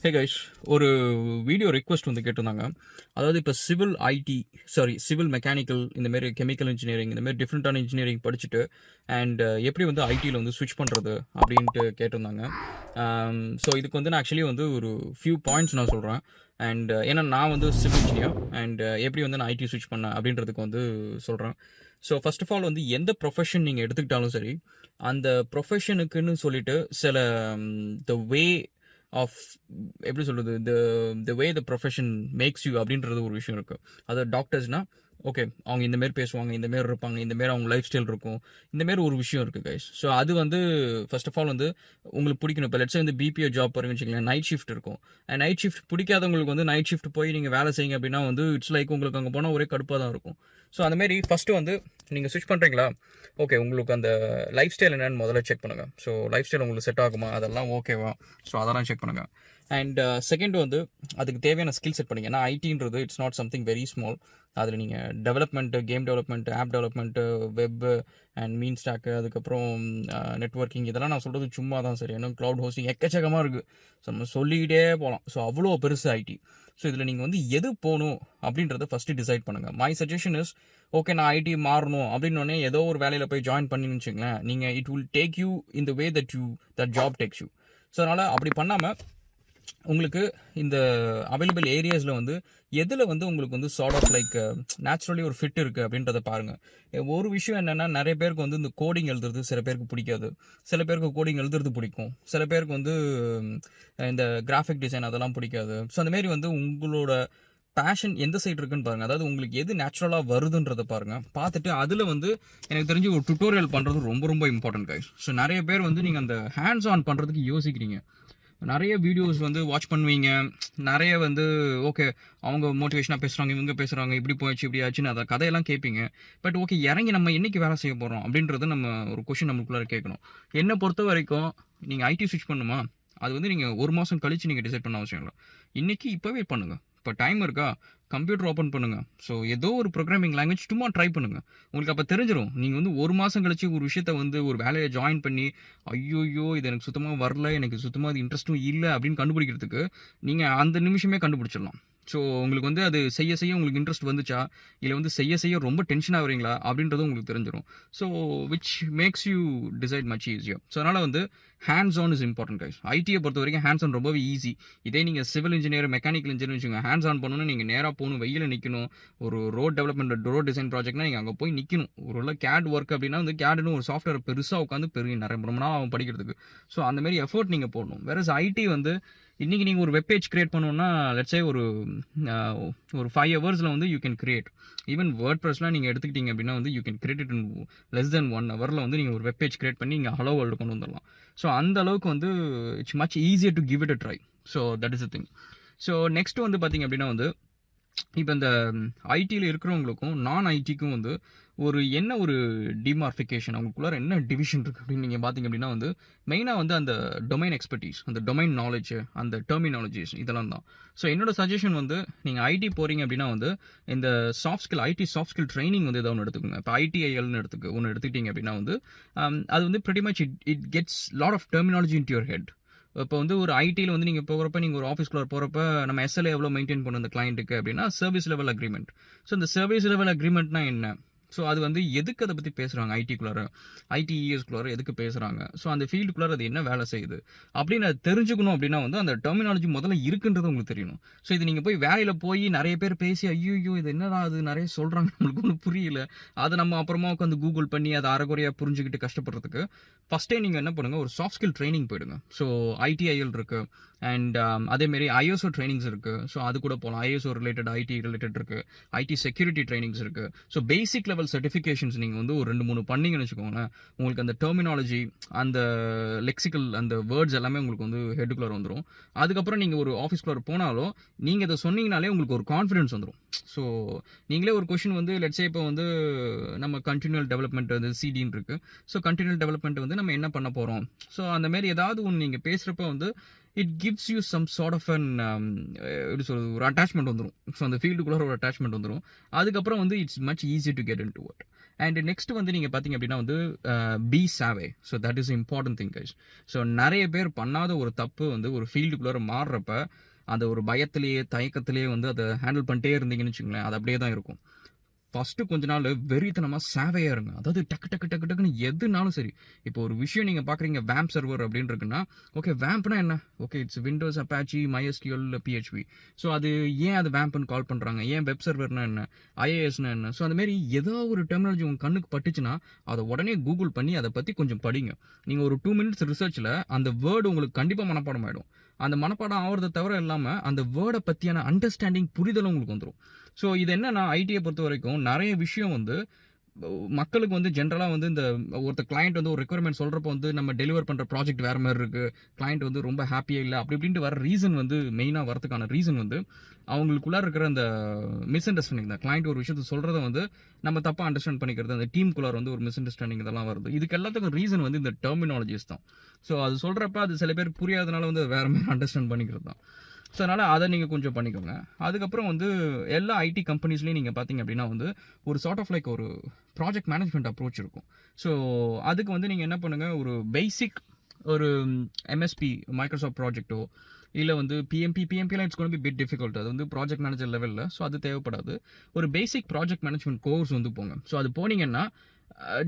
Hey guys, ஒரு video request வந்து கேட்டிருந்தாங்க. அதாவது இப்போ சிவில் மெக்கானிக்கல், இந்தமாரி கெமிக்கல் இன்ஜினியரிங், இந்தமாரி டிஃப்ரெண்ட்டான இன்ஜினியரிங் படிச்சுட்டு அண்ட் எப்படி வந்து ஐடியில் வந்து ஸ்விட்ச் பண்ணுறது அப்படின்ட்டு கேட்டிருந்தாங்க. ஸோ இதுக்கு வந்து நான் ஆக்சுவலி வந்து ஒரு ஃபியூ பாயிண்ட்ஸ் நான் சொல்கிறேன். அண்ட் ஏன்னா நான் வந்து சிவில் இன்ஜினியர் அண்ட் எப்படி வந்து நான் ஐடி ஸ்விட்ச் பண்ணேன் அப்படின்றதுக்கு வந்து சொல்கிறேன். ஸோ ஃபர்ஸ்ட் ஆஃப் ஆல் வந்து எந்த ப்ரொஃபஷன் நீங்கள் எடுத்துக்கிட்டாலும் சரி, அந்த ப்ரொஃபஷனுக்குன்னு சொல்லிட்டு சில த வே ஆஃப் எப்படி சொல்கிறது, த வே த ப்ரொஃபஷன் மேக்ஸ் யூ அப்படின்றது ஒரு விஷயம் இருக்குது. அதாவது டாக்டர்ஸ்னால் ஓகே, அவங்க இந்தமாரி பேசுவாங்க, இந்தமாரி இருப்பாங்க, இந்தமாரி அவங்க லைஃப் ஸ்டைல் இருக்கும், இந்தமாரி ஒரு விஷயம் இருக்குது கைஸ். ஸோ அது வந்து ஃபர்ஸ்ட் ஆஃப் ஆல் வந்து உங்களுக்கு பிடிக்கணும். இப்போ லெட்ஸ் வந்து பிபிஓ ஜாப் பாருங்க வச்சுக்கலாம், நைட் ஷிஃப்ட் இருக்கும். அண்ட் நைட் ஷிஃப்ட் பிடிக்காதவங்களுக்கு வந்து நைட் ஷிஃப்ட் போய் நீங்கள் வேலை செய்யுங்க அப்படின்னா வந்து இட்ஸ் லைக் உங்களுக்கு அங்கே போனால் ஒரே கடுப்பாக தான் இருக்கும். ஸோ அந்தமாரி ஃபஸ்ட்டு வந்து நீங்கள் ஸ்விட்ச் பண்ணுறீங்களா, ஓகே, உங்களுக்கு அந்த லைஃப் ஸ்டைல் என்னன்னு முதல்ல செக் பண்ணுங்கள். ஸோ லைஃப் ஸ்டைல் உங்களுக்கு செட் ஆகுமா, அதெல்லாம் ஓகேவா, ஸோ அதெல்லாம் செக் பண்ணுங்கள். அண்ட் செகண்ட் வந்து அதுக்கு தேவையான ஸ்கில் செட் பண்ணிங்க. ஏன்னா ஐடின்றது it's not something very small. அதில் நீங்கள் development, game development, app development, web and MEAN stack, அதுக்கப்புறம் நெட்ஒர்க்கிங், இதெல்லாம் நான் சொல்கிறது சும்மா தான். சரி, இன்னும் க்ளவுட் ஹோஸ்டிங் எக்கச்சக்கமாக இருக்குது. ஸோ நம்ம சொல்லிக்கிட்டே போகலாம். ஸோ அவ்வளோ பெருசு ஐடி. ஸோ இதில் நீங்கள் வந்து எது போகணும் அப்படின்றத ஃபஸ்ட்டு டிசைட் பண்ணுங்கள். மை சஜஷன் இஸ், ஓகே நான் ஐடி மாறணும் அப்படின்னோடனே ஏதோ ஒரு வேலையில் போய் ஜாயின் பண்ணின்னு வச்சுங்களேன், நீங்கள் it will take you in the way that job tax you. So அதனால் அப்படி பண்ணாமல் உங்களுக்கு இந்த அவைலபிள் ஏரியாஸில் வந்து எதில் வந்து உங்களுக்கு வந்து சார்ட் ஆஃப் லைக் நேச்சுரலி ஒரு ஃபிட் இருக்குது அப்படின்றத பாருங்கள். ஒரு விஷயம் என்னென்னா, நிறைய பேருக்கு வந்து இந்த கோடிங் எழுதுறது சில பேருக்கு பிடிக்காது, சில பேருக்கு கோடிங் எழுதுறது பிடிக்கும், சில பேருக்கு வந்து இந்த கிராஃபிக் டிசைன் அதெல்லாம் பிடிக்காது. ஸோ அந்தமாரி வந்து உங்களோட பேஷன் எந்த சைடு இருக்குன்னு பாருங்கள். அதாவது உங்களுக்கு எது நேச்சுரலாக வருதுன்றதை பாருங்கள். பார்த்துட்டு அதில் வந்து எனக்கு தெரிஞ்சு ஒரு டுட்டோரியல் பண்ணுறது ரொம்ப ரொம்ப இம்பார்ட்டன்ட் கைஸ். ஸோ நிறைய பேர் வந்து நீங்கள் அந்த ஹேண்ட்ஸ் ஆன் பண்ணுறதுக்கு யோசிக்கிறீங்க. நிறைய வீடியோஸ் வந்து வாட்ச் பண்ணுவீங்க, நிறைய வந்து ஓகே அவங்க மோட்டிவேஷனாக பேசுகிறாங்க, இவங்க பேசுகிறாங்க, இப்படி போயிடுச்சு இப்படி ஆச்சுன்னு அதை கதையெல்லாம் கேட்பீங்க. பட் ஓகே, இறங்கி நம்ம என்றைக்கு வேலை செய்ய போகிறோம் அப்படின்றது நம்ம ஒரு கொஷின் நம்மளுக்குள்ளார கேட்கணும். என்னை பொறுத்த வரைக்கும் நீங்கள் ஐடி ஸ்விட்ச் பண்ணுமா, அது வந்து நீங்கள் ஒரு மாதம் கழித்து நீங்கள் டிசைட் பண்ண அவசியம் இல்லை. இன்றைக்கி இப்போவே பண்ணுங்கள். இப்போ டைம் இருக்கா, கம்ப்யூட்டர் ஓப்பன் பண்ணுங்கள். ஸோ ஏதோ ஒரு ப்ரோக்ராமிங் லாங்குவேஜ் சும்மா ட்ரை பண்ணுங்கள். உங்களுக்கு அப்போ தெரிஞ்சிடும். நீங்கள் வந்து ஒரு மாதம் கழிச்சு ஒரு விஷயத்த வந்து ஒரு வேலையை ஜாயின் பண்ணி ஐயோயோ இது எனக்கு சுத்தமாக வரல, எனக்கு சுத்தமாக அது இன்ட்ரெஸ்ட்டும் இல்லை அப்படின்னு கண்டுபிடிக்கிறதுக்கு நீங்கள் அந்த நிமிஷமே கண்டுபிடிச்சிடலாம். ஸோ உங்களுக்கு வந்து அது செய்ய செய்ய உங்களுக்கு இன்ட்ரெஸ்ட் வந்துச்சா, இல்லை வந்து செய்ய செய்ய ரொம்ப டென்ஷன் ஆகுறீங்களா அப்படின்றதும் உங்களுக்கு தெரிஞ்சிடும். So which makes you decide much ஈஸியாக. ஸோ அதனால் வந்து hands on is important guys. ஐடியை பொறுத்த வரைக்கும் ஹேண்ட்ஸ் ஆன் ரொம்பவே ஈஸி. இதே நீங்கள் சிவில் இன்ஜினியர், மெக்கானிக்கல் இன்ஜினியர் வச்சுக்கோங்க, ஹேண்ட்ஸ் ஆன் பண்ணணும்னு நீங்கள் நேராக போகணும், வெயில நிற்கணும். ஒரு ரோட் டெவலப்மெண்ட், ரோட் டிசைன் ப்ராஜெக்ட்னா நீங்கள் அங்கே போய் நிற்கணும். ஒரு கேட் ஒர்க் அப்படின்னா வந்து கேடுன்னு ஒரு சாஃப்ட்வேர் பெருசாக உட்காந்து நிறைய ரொம்ப நாள் ஆகும் படிக்கிறதுக்கு. ஸோ அந்தமாரி எஃபர்ட் நீங்கள் போடணும். வேற ஐடி வந்து இன்றைக்கி நீங்கள் ஒரு வெப் பேஜ் கிரியேட் பண்ணணுன்னா லெட்ஸே ஒரு 5 ஹவர்ஸில் வந்து யூ கேன் கிரியேட். ஈவன் வேர்ட் ப்ரெஸ்லாம் நீங்கள் எடுத்துக்கிட்டீங்க அப்படின்னா வந்து you can create it in less than 1 ஹவரில் வந்து நீங்கள் ஒரு வெப் பேஜ் கிரியேட் பண்ணி இங்கே ஹலோ வேர்ல்டு கொண்டு வந்துடலாம். ஸோ அந்த அளவுக்கு வந்து it's much easier to give it a try. So that is the thing. So next வந்து பார்த்திங்க அப்படின்னா வந்து இப்போ இந்த ஐடியில் இருக்கிறவங்களுக்கும் நான் ஐடிக்கும் வந்து ஒரு டிமார்ஃபிகேஷன், அவங்களுக்குள்ளார என்ன டிவிஷன் இருக்குது அப்படின்னு நீங்கள் பார்த்தீங்க அப்படின்னா வந்து மெயினாக வந்து அந்த டொமைன் எக்ஸ்பர்டீஸ், அந்த டொமைன் நாலேஜ், அந்த டெர்மினாலஜிஸ், இதெல்லாம் தான். ஸோ என்னோட சஜஷன் வந்து நீங்கள் ஐடி போகிறீங்க அப்படின்னா வந்து இந்த ஐடி சாஃப்ட் ஸ்கில் ட்ரைனிங் வந்து ஏதாவது ஒன்று எடுத்துக்கோங்க. இப்போ ஐடிஐஎல்னு ஒன்று எடுத்துக்கிட்டீங்க அப்படின்னா வந்து அது வந்து pretty much it gets lot of terminology into your head. இப்போ வந்து ஒரு ஐடியில் வந்து நீங்கள் போகிறப்ப, நீங்கள் ஒரு ஆஃபீஸ்க்குள்ள போகிறப்ப நம்ம எஸ்எல்ஏ எவ்வளோ மெயின்டைன் பண்ணணும் அந்த கிளைண்ட்டுக்கு அப்படின்னா சர்வீஸ் லெவல் அக்ரிமெண்ட். ஸோ இந்த சர்வீஸ் லெவல் அக்ரிமெண்ட்னா என்ன, ஸோ அது வந்து எதுக்கு அதை பற்றி பேசுகிறாங்க, ஐடிஇஎஸ்குள்ளார எதுக்கு பேசுகிறாங்க, ஸோ அந்த ஃபீல்டுக்குள்ளார அது என்ன வேலை செய்யுது அப்படின்னு அது தெரிஞ்சுக்கணும். அப்படின்னா வந்து அந்த டெர்மினாலஜி முதல்ல இருக்குன்றது உங்களுக்கு தெரியணும். ஸோ இது நீங்கள் போய் வேலையில் போய் நிறைய பேர் பேசி ஐயோ இது என்னடா அது நிறைய சொல்கிறாங்க நம்மளுக்கு ஒன்றும் புரியல, அதை நம்ம அப்புறமா உட்காந்து கூகுள் பண்ணி அதை அரைகுறையாக புரிஞ்சுக்கிட்டு கஷ்டப்படுறதுக்கு ஃபஸ்ட்டே நீங்கள் என்ன பண்ணுங்கள், ஒரு சாஃப்ட் ஸ்கில் ட்ரைனிங் போயிடுங்க. ஸோ ஐடிஐஎல் இருக்குது அண்ட் அதேமாரி ஐஎஸ்ஓ ட்ரைனிங்ஸ் இருக்குது. ஸோ அது கூட போகலாம். ஐஎஸ்ஓ ரிலேட்டட், ஐடி ரிலேட்டட் இருக்குது, ஐடி செக்யூரிட்டி ட்ரைனிங்ஸ் இருக்குது. ஸோ பேசிக் லெவல் சர்டிஃபிகேஷன்ஸ் நீங்கள் வந்து ஒரு 2-3 பண்ணிங்கன்னு வச்சுக்கோங்களேன், உங்களுக்கு அந்த டெர்மினாலஜி, அந்த லெக்சிக்கல், அந்த வேர்ட்ஸ் எல்லாமே உங்களுக்கு வந்து ஹெட்டுக்குள்ளே வந்துடும். அதுக்கப்புறம் நீங்கள் ஒரு ஆஃபீஸ்க்குள்ளே போனாலும் நீங்கள் இதை சொன்னீங்கனாலே உங்களுக்கு ஒரு கான்ஃபிடன்ஸ் வந்துடும். ஸோ நீங்களே ஒரு கொஷின் வந்து லெட்ஸே இப்போ வந்து நம்ம கண்டினியூல் டெவலப்மெண்ட் வந்து சிடின்னு இருக்குது. ஸோ கண்டினியூல் டெவலப்மெண்ட் வந்து நம்ம என்ன பண்ண போகிறோம், ஸோ அந்தமாரி ஏதாவது ஒன்று நீங்கள் பேசுகிறப்ப வந்து it gives you some sort of an எப்படி சொல்கிறது, ஒரு அட்டாச்மெண்ட் வந்துடும். ஸோ அந்த ஃபீல்டுக்குள்ளே ஒரு அட்டாச்மெண்ட் வந்துடும். அதுக்கப்புறம் வந்து it's much easy to get in to work. And next வந்து நீங்கள் பார்த்தீங்க அப்படின்னா வந்து பி சாவே. So that is important thing guys. So நிறைய பேர் பண்ணாத ஒரு தப்பு வந்து ஒரு ஃபீல்டுக்குள்ளே மாறுறப்ப அந்த ஒரு பயத்திலேயே தயக்கத்திலேயே வந்து அதை ஹேண்டில் பண்ணிட்டே இருந்தீங்கன்னு வச்சுங்களேன், அது அப்படியே தான் இருக்கும். ஃபஸ்ட்டு கொஞ்ச நாள் வெறித்தனமாக சேவையாக இருங்க. அதாவது டக்கு டக்கு டக்கு டக்குன்னு எதுனாலும் சரி. இப்போ ஒரு விஷயம் நீங்கள் பார்க்குறீங்க வேம்ப் சர்வர் அப்படின்னு இருக்குன்னா, ஓகே வேம்ப்னா என்ன? Okay it's Windows, Apache, MySQL, PHP. So அது ஏன் அது வேம்ப்னு கால் பண்ணுறாங்க? ஏன் வெப் சர்வர்னா என்ன? IASனா என்ன? ஸோ அந்தமாரி ஏதோ ஒரு டெர்மினாலஜி உங்கள் கண்ணுக்கு பட்டுச்சுன்னா அதை உடனே கூகுள் பண்ணி அதை பற்றி கொஞ்சம் படிங்க. நீங்கள் ஒரு 2 minutes ரிசர்ச்சில் அந்த வேர்டு உங்களுக்கு கண்டிப்பாக மனப்பாடம் ஆகிடும். அந்த மனப்பாடம் ஆகிறத தவிர இல்லாமல் அந்த வேர்டை பற்றியான அண்டர்ஸ்டாண்டிங் புரிதலும் உங்களுக்கு வந்துடும். ஸோ இது என்னன்னா ஐடியை பொறுத்த வரைக்கும் நிறைய விஷயம் வந்து மக்களுக்கு வந்து ஜென்ரலாக வந்து இந்த ஒருத்தர் கிளைண்ட் வந்து ஒரு ரெக்குயர்மெண்ட் சொல்கிறப்போ வந்து நம்ம டெலிவர் பண்ணுற ப்ராஜெக்ட் வேறு மாதிரி இருக்குது, கிளைண்ட் வந்து ரொம்ப ஹாப்பியாக இல்லை அப்படி இப்படின்ட்டு வர ரீசன் வந்து மெயினாக வரதுக்கான ரீசன் வந்து அவங்களுக்குள்ளே இருக்கிற அந்த மிஸ் அண்டர்ஸ்டாண்டிங் தான். கிளைண்ட் ஒரு விஷயத்தை சொல்கிறத வந்து நம்ம தப்பாக அண்டர்ஸ்டாண்ட் பண்ணிக்கிறது, அந்த டீமுக்குள்ளார வந்து ஒரு மிஸ் அண்டர்ஸ்டாண்டிங் இதெல்லாம் வருது. இதுக்கு எல்லாத்துக்கும் ரீசன் வந்து இந்த டெர்மினாலஜிஸ் தான். ஸோ அது சொல்கிறப்ப அது சில பேருக்கு புரியாதனால வந்து வேறு மாதிரி அண்டர்ஸ்டாண்ட் பண்ணிக்கிறது தான். ஸோ அதனால் அதை நீங்கள் கொஞ்சம் பண்ணிக்கோங்க. அதுக்கப்புறம் வந்து எல்லா ஐடி கம்பெனிஸ்லேயும் நீங்கள் பார்த்தீங்க அப்படின்னா வந்து ஒரு சார்ட் ஆஃப் லைக் ஒரு ப்ராஜெக்ட் மேனேஜ்மெண்ட் அப்ரோச் இருக்கும். ஸோ அதுக்கு வந்து நீங்கள் என்ன பண்ணுங்கள், ஒரு பேசிக் ஒரு MSP மைக்ரோசாஃப்ட் ப்ராஜெக்ட்டோ இல்லை வந்து பிஎம்பிலாம் it's gonna be bit difficult. அது வந்து ப்ராஜெக்ட் மேனேஜர் லெவலில். ஸோ அது தேவைப்படாது. ஒரு பேசிக் ப்ராஜெக்ட் மேனேஜ்மெண்ட் கோர்ஸ் வந்து போங்க. ஸோ அது போனீங்கன்னா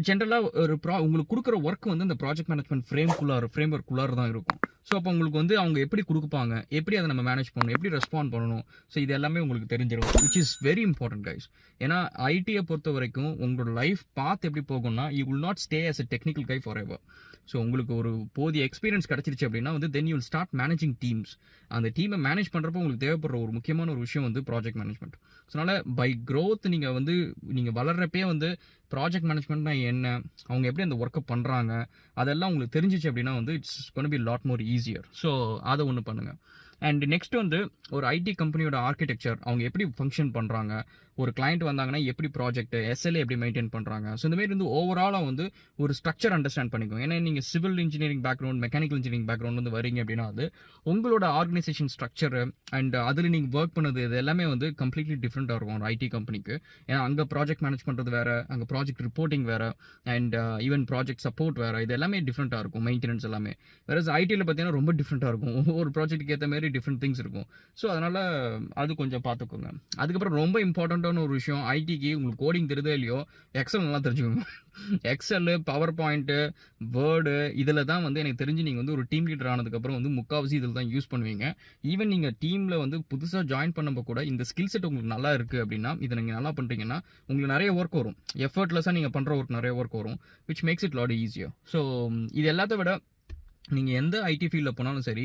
ஜென்ரலாக ஒரு உங்களுக்கு கொடுக்குற ஒர்க் வந்து இந்த ப்ராஜெக்ட் மேனேஜ்மெண்ட் ஃப்ரேம் ஒர்க்குள்ளார தான் இருக்கும். ஸோ அப்போ உங்களுக்கு வந்து அவங்க எப்படி கொடுப்பாங்க, எப்படி அதை நம்ம மேனேஜ் பண்ணணும், எப்படி ரெஸ்பாண்ட் பண்ணணும், ஸோ இது எல்லாமே உங்களுக்கு தெரிஞ்சிடும், which is very important guys. ஏன்னா ஐடியை பொறுத்த வரைக்கும் உங்களோட லைஃப் பாத் எப்படி போகும்னா, you will not stay as a technical guy forever. So உங்களுக்கு ஒரு போதிய எக்ஸ்பீரியன்ஸ் கிடச்சிருச்சு அப்படின்னா வந்து then you will start managing teams. அந்த டீமை மேனேஜ் பண்ணுறப்போ உங்களுக்கு தேவைப்படுற ஒரு முக்கியமான ஒரு விஷயம் வந்து ப்ராஜெக்ட் மேனேஜ்மெண்ட். ஸோ அதனால் பை க்ரோத் நீங்கள் வளர்றப்பே வந்து ப்ராஜெக்ட் மேனேஜ்மெண்ட்னா என்ன, அவங்க எப்படி அந்த ஒர்க்கை பண்ணுறாங்க, அதெல்லாம் உங்களுக்கு தெரிஞ்சிச்சு அப்படின்னா வந்து it's gonna be lot more easier. So அதை ஒன்று பண்ணுங்கள். அண்ட் நெக்ஸ்ட் வந்து ஒரு ஐடி கம்பெனியோட ஆர்கிடெக்சர் அவங்க எப்படி ஃபங்க்ஷன் பண்ணுறாங்க, ஒரு கிளைண்ட் வந்தாங்கன்னா எப்படி ப்ராஜெக்ட் SLA எப்படி மெயின்டைன் பண்ணுறாங்க, ஸோ இந்தமாரி வந்து ஓவராலாக வந்து ஒரு ஸ்ட்ரக்சர் அண்டர்ஸ்டாண்ட் பண்ணிக்கோங்க. ஏன்னா நீங்கள் civil engineering background, mechanical engineering background வந்து வரீங்க அப்படின்னா அது உங்களோட ஆர்கனைசேஷன் ஸ்ட்ரக்சரு அண்ட் அதில் நீங்கள் ஒர்க் பண்ணது இது எல்லாமே வந்து கம்ப்ளீட்லி டிஃப்ரெண்ட்டாக இருக்கும் ஒரு ஐடி கம்பெனிக்கு. ஏன்னா அங்கே ப்ராஜெக்ட் மேனேஜ் பண்ணுறது வேறு, அங்கே ப்ராஜெக்ட் ரிப்போர்ட்டிங் வேறு, அண்ட் ஈவன் ப்ராஜெக்ட் சப்போர்ட் வேறு, இது எல்லாமே டிஃப்ரெண்ட்டாக இருக்கும், மெயின்டெனன்ஸ் எல்லாமே. வேறு ஐடியில் பார்த்தீங்கன்னா ரொம்ப டிஃப்ரெண்ட்டாக இருக்கும், ஒவ்வொரு ப்ராஜெக்ட்டுக்கு ஏற்ற மாதிரி டிஃப்ரெண்ட் திங்ஸ் இருக்கும். ஸோ அதனால் அது கொஞ்சம் பார்த்துக்கோங்க. அதுக்கப்புறம் ரொம்ப இம்பார்ட்டண்ட்டான ஒரு விஷயம், ஐடிக்கு உங்களுக்கு கோடிங் தெரியுதோ இல்லையோ எக்ஸல் நல்லா தெரிஞ்சுக்கோங்க. எக்ஸல், பவர் பாயிண்ட்டு, வேர்டு இதில் தான் வந்து எனக்கு தெரிஞ்சு நீங்கள் வந்து ஒரு டீம் லீடர் ஆனதுக்கப்புறம் வந்து முக்கால்வாசி இதில் தான் யூஸ் பண்ணுவீங்க. ஈவன் நீங்கள் டீமில் வந்து புதுசாக ஜாயின் பண்ணும்போது கூட இந்த ஸ்கில் செட் உங்களுக்கு நல்லா இருக்குது அப்படின்னா, இதை நீங்கள் நல்லா பண்ணுறீங்கன்னா உங்களுக்கு நிறைய ஒர்க் வரும். எஃபர்ட்லெஸ்ஸாக நீங்கள் பண்ணுற ஒர்க் நிறைய ஒர்க் வரும், which makes it lot easier. So இது எல்லாத்த விட நீங்கள் எந்த ஐடி ஃபீல்டில் போனாலும் சரி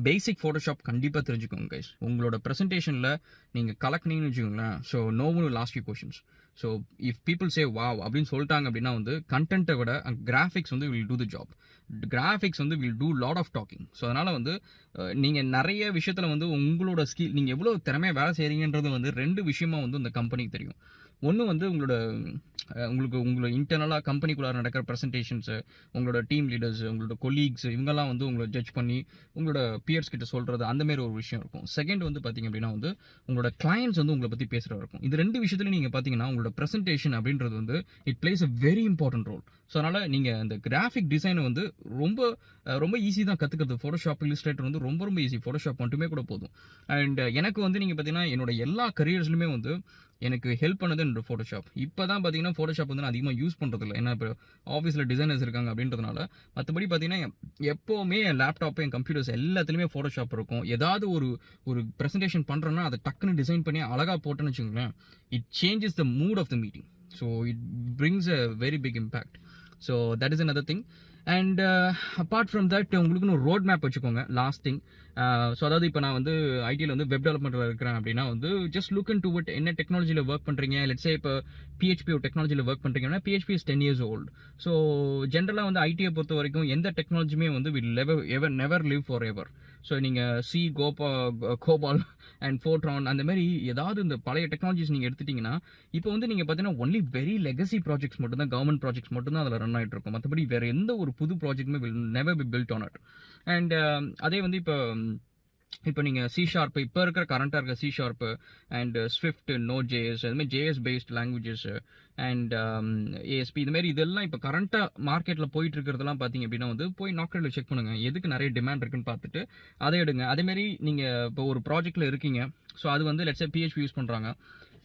பேசிக் ஃபோட்டோஷாப் கண்டிப்பாக தெரிஞ்சுக்கோங்க கைஸ். உங்களோட ப்ரெசன்டேஷனில் நீங்கள் கலெக்டிங்னு வச்சுக்கோங்களேன். So no one will ask you questions. So if people say wow அப்படின்னு சொல்லிட்டாங்க அப்படின்னா வந்து கண்டென்ட்டை விட கிராஃபிக்ஸ் வந்து will do the job. Graphics வந்து will do lot of talking. So அதனால் வந்து நீங்கள் நிறைய விஷயத்தில் வந்து உங்களோட ஸ்கில் நீங்கள் எவ்வளோ திறமையாக வேலை செய்கிறீங்கன்றது வந்து 2 விஷயமா வந்து இந்த கம்பெனிக்கு தெரியும். ஒன்று வந்து உங்களோட இன்டர்னலாக கம்பெனிக்குள்ளார நடக்கிற ப்ரெசன்டேஷன்ஸு, உங்களோட டீம் லீடர்ஸ், உங்களோட கொலீக்ஸ் இவங்கெல்லாம் வந்து உங்களை ஜட்ஜ் பண்ணி உங்களோட பியர்ஸ் கிட்ட சொல்கிறது, அந்தமாரி ஒரு விஷயம் இருக்கும். செகண்ட் வந்து பார்த்தீங்க அப்படின்னா வந்து உங்களோட கிளைண்ட்ஸ் வந்து உங்களை பற்றி பேசுகிற இருக்கும். இது 2 விஷயத்துலையும் நீங்கள் பார்த்தீங்கன்னா உங்களோட ப்ரெசன்டேஷன் அப்படின்றது வந்து it plays a very important role. So அதனால் நீங்கள் அந்த கிராஃபிக் டிசைனை வந்து ரொம்ப ஈஸி தான் கற்றுக்கிறது. ஃபோட்டோஷாப், இல்லுஸ்ட்ரேட்டர் வந்து ரொம்ப ஈஸி. ஃபோட்டோஷாப் மட்டுமே கூட போதும். அண்ட் எனக்கு வந்து நீங்கள் பார்த்தீங்கன்னா என்னோட எல்லா கரியர்ஸ்லையுமே வந்து எனக்கு ஹெல்ப் பண்ணது என்னோட ஃபோட்டோஷாப். இப்போ தான் பார்த்தீங்கன்னா ஃபோட்டோஷாப் வந்து நான் அதிகமாக யூஸ் பண்ணுறதில்ல, ஏன்னா இப்போ ஆஃபீஸில் டிசைனர்ஸ் இருக்காங்க அப்படின்றதுனால. மற்றபடி பார்த்தீங்கன்னா எப்போவுமே என் லேப்டாப்பு, என் கம்ப்யூட்டர்ஸ் எல்லாத்துலேயுமே ஃபோட்டோஷாப் இருக்கும். ஏதாவது ஒரு ப்ரெசன்டேஷன் பண்ணுறேன்னா அதை டக்குன்னு டிசைன் பண்ணி அழகாக போட்டேன்னு வச்சுக்கோங்களேன், it changes the mood of the meeting. So it brings a very big impact. So that is another thing. And apart from that உங்களுக்குன்னு ஒரு ரோட் மேப் வச்சுக்கோங்க. லாஸ்ட் திங், ஸோ அதாவது இப்போ நான் வந்து ஐடியில் வந்து வெப் டெவலப்மெண்ட்டில் இருக்கிறேன் அப்படின்னா வந்து just look in to it. என்ன டெக்னாலஜியில் ஒர்க் பண்ணுறீங்க, லெட்ஸே இப்போ PHP டெக்னாலஜியில் ஒர்க் பண்ணுறீங்கன்னா PHP is 10 years old. So ஜென்ரலாக வந்து ஐடியை பொறுத்த வரைக்கும் எந்த டெக்னாலஜியுமே வந்து will never live for ever. So நீங்கள் சி, கோபால் அண்ட் ஃபோட்ரான் அந்த மாதிரி ஏதாவது இந்த பழைய டெக்னாலஜிஸ் நீங்கள் எடுத்துட்டிங்கன்னா இப்போ வந்து நீங்கள் பார்த்தீங்கன்னா ஒன்லி வெரி லெகசி ப்ராஜெக்ட்ஸ் மட்டும் தான், கவர்மெண்ட் ப்ராஜெக்ட்ஸ் மட்டும் தான் அதில் ரன் ஆகிட்டு இருக்கும். மற்றபடி வேறு எந்த ஒரு புது ப்ராஜெக்ட்டுமே will never be built on it. And அதே வந்து இப்போ இப்போ நீங்கள் C# இப்போ இருக்கிற கரண்ட்டாக இருக்க C# and Swift, Node JS, அதுமாதிரி JS based languages and ASP இதுமாரி இதெல்லாம் இப்போ கரண்ட்டாக மார்க்கெட்டில் போயிட்டு இருக்கிறதெல்லாம் பார்த்தீங்க அப்படின்னா வந்து போய் நாக்டெடில் செக் பண்ணுங்கள், எதுக்கு நிறைய டிமாண்ட் இருக்குன்னு பார்த்துட்டு அதை எடுங்க. அதேமாரி நீங்கள் இப்போ ஒரு ப்ராஜெக்ட்டில் இருக்கீங்க, ஸோ அது வந்து லெட்ஸ் சே PHP யூஸ் பண்ணுறாங்க.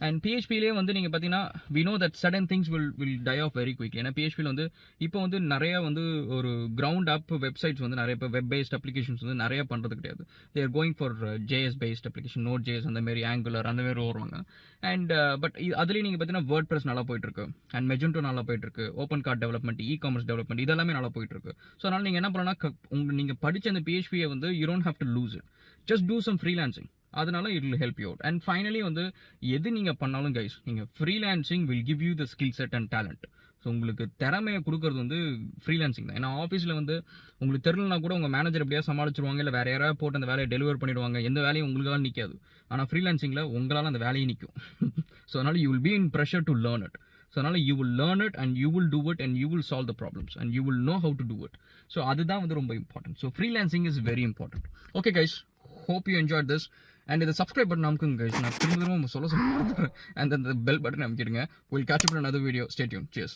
அண்ட் PHPலே வந்து நீங்கள் பார்த்தீங்கன்னா we know that certain things will die off very quickly. ஏன்னா PHPயில் வந்து இப்போ வந்து நிறைய வந்து ஒரு கிரவுண்ட் அப் வெப்சைட்ஸ் வந்து நிறைய இப்போ வெப் பேஸ்ட் அப்ளிகேஷன்ஸ் வந்து நிறைய பண்ணுறது கிடையாது. they are going for JS base application, node JS அந்த மாதிரி, ஆங்குலர் அந்த மாதிரி வருவாங்க. அண்ட் பட் அதுலேயும் நீங்கள் பார்த்தீங்கன்னா வேர்ட்பிரஸ் நல்லா போயிட்டுருக்கு, அண்ட் மெஜெண்டோ நல்லா போயிட்டுருக்கு, open card development, commerce development இதெல்லாமே நல்லா போயிட்டுருக்கு. ஸோ அதனால் நீங்கள் என்ன பண்ணலாம், நீங்கள் படித்த அந்த PHPயை வந்து you don't have to lose it, just do some freelancing. அதனால it will help you out. And finally வந்து எது நீங்கள் பண்ணாலும் கைஸ், நீங்கள் freelancing will give you the skill set and talent. So உங்களுக்கு திறமையை கொடுக்கறது வந்து ஃப்ரீலான்சிங் தான். ஏன்னா ஆஃபீஸில் வந்து உங்களுக்கு தெரியலனா கூட உங்கள் மேனேஜர் எப்படியா சமாளிச்சிருவாங்க, இல்லை வேறு யாராவது போட்டு அந்த வேலையை டெலிவர் பண்ணிடுவாங்க, எந்த வேலையும் உங்களுக்காக நிற்காது. ஆனால் ஃப்ரீலான்சிங்கில் உங்களால் அந்த வேலையை நிற்கும். ஸோ அதனால் you will be in pressure to learn it. So அதனால் you will learn it and you will do it and you will solve the problems and you will know how to do it. So அதுதான் வந்து ரொம்ப important. So freelancing is very important. Okay guys, hope you enjoyed this. And the subscribe button amkuங்க guys, நான் திரும்ப சொல்ல and then the bell button amkiடுங்க. We'll catch up in another video. Stay tuned. Cheers.